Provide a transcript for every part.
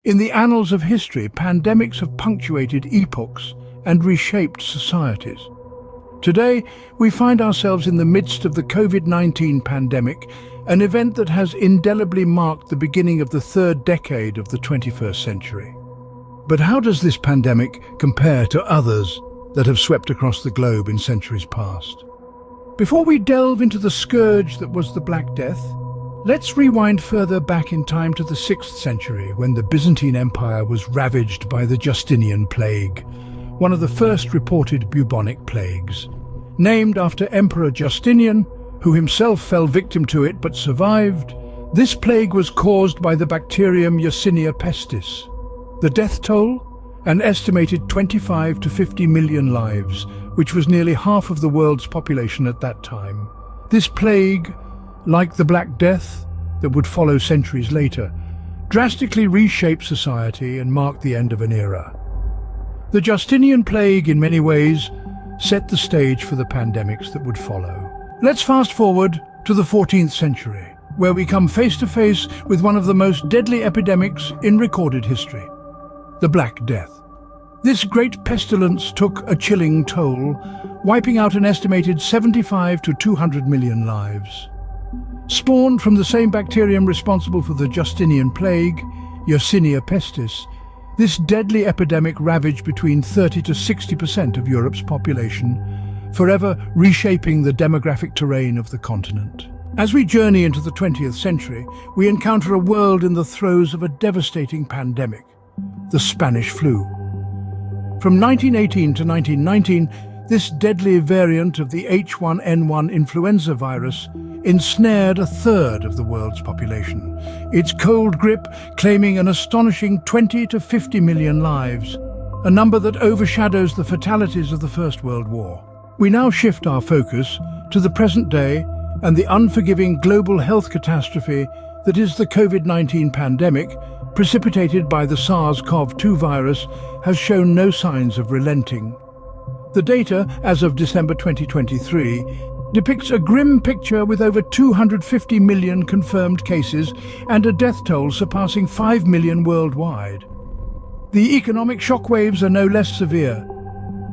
In the annals of history, pandemics have punctuated epochs and reshaped societies. Today, we find ourselves in the midst of the COVID-19 pandemic, an event that has indelibly marked the beginning of the third decade of the 21st century. But how does this pandemic compare to others that have swept across the globe in centuries past? Before we delve into the scourge that was the Black Death, let's rewind further back in time to the 6th century, when the Byzantine Empire was ravaged by the Justinian plague, one of the first reported bubonic plagues. Named after Emperor Justinian, who himself fell victim to it but survived, this plague was caused by the bacterium Yersinia pestis. The death toll? An estimated 25 to 50 million lives, which was nearly half of the world's population at that time. This plague, like the Black Death that would follow centuries later, drastically reshaped society and marked the end of an era. The Justinian plague, in many ways, set the stage for the pandemics that would follow. Let's fast forward to the 14th century, where we come face to face with one of the most deadly epidemics in recorded history, the Black Death. This great pestilence took a chilling toll, wiping out an estimated 75 to 200 million lives. Spawned from the same bacterium responsible for the Justinian plague, Yersinia pestis, this deadly epidemic ravaged between 30 to 60% of Europe's population, forever reshaping the demographic terrain of the continent. As we journey into the 20th century, we encounter a world in the throes of a devastating pandemic, the Spanish flu. From 1918 to 1919, this deadly variant of the H1N1 influenza virus ensnared a third of the world's population, its cold grip claiming an astonishing 20 to 50 million lives, a number that overshadows the fatalities of the First World War. We now shift our focus to the present day and the unforgiving global health catastrophe that is the COVID-19 pandemic, precipitated by the SARS-CoV-2 virus, has shown no signs of relenting. The data, as of December 2023, depicts a grim picture with over 250 million confirmed cases and a death toll surpassing 5 million worldwide. The economic shockwaves are no less severe,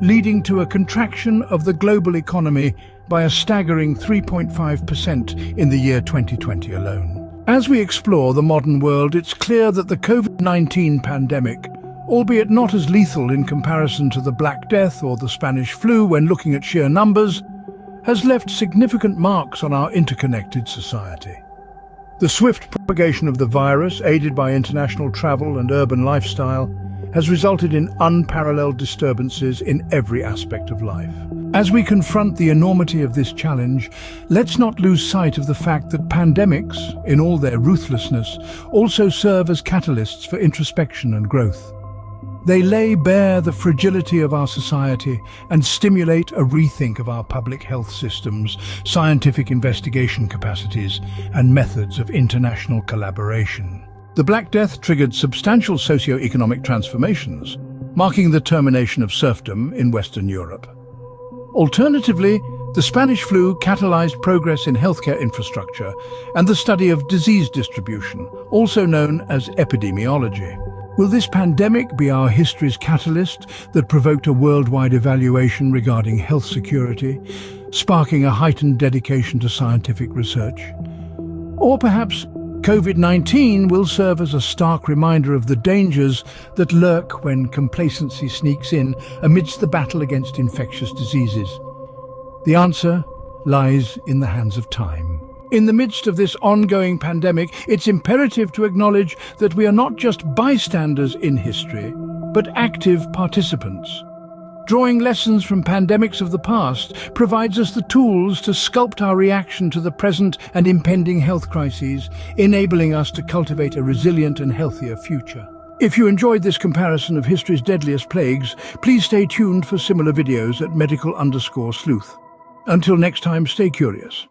leading to a contraction of the global economy by a staggering 3.5% in the year 2020 alone. As we explore the modern world, it's clear that the COVID-19 pandemic, albeit not as lethal in comparison to the Black Death or the Spanish flu when looking at sheer numbers, has left significant marks on our interconnected society. The swift propagation of the virus, aided by international travel and urban lifestyle, has resulted in unparalleled disturbances in every aspect of life. As we confront the enormity of this challenge, let's not lose sight of the fact that pandemics, in all their ruthlessness, also serve as catalysts for introspection and growth. They lay bare the fragility of our society and stimulate a rethink of our public health systems, scientific investigation capacities, and methods of international collaboration. The Black Death triggered substantial socio-economic transformations, marking the termination of serfdom in Western Europe. Alternatively, the Spanish flu catalyzed progress in healthcare infrastructure and the study of disease distribution, also known as epidemiology. Will this pandemic be our history's catalyst that provoked a worldwide evaluation regarding health security, sparking a heightened dedication to scientific research? Or perhaps COVID-19 will serve as a stark reminder of the dangers that lurk when complacency sneaks in amidst the battle against infectious diseases. The answer lies in the hands of time. In the midst of this ongoing pandemic, it's imperative to acknowledge that we are not just bystanders in history, but active participants. Drawing lessons from pandemics of the past provides us the tools to sculpt our reaction to the present and impending health crises, enabling us to cultivate a resilient and healthier future. If you enjoyed this comparison of history's deadliest plagues, please stay tuned for similar videos at medical_sleuth. Until next time, stay curious.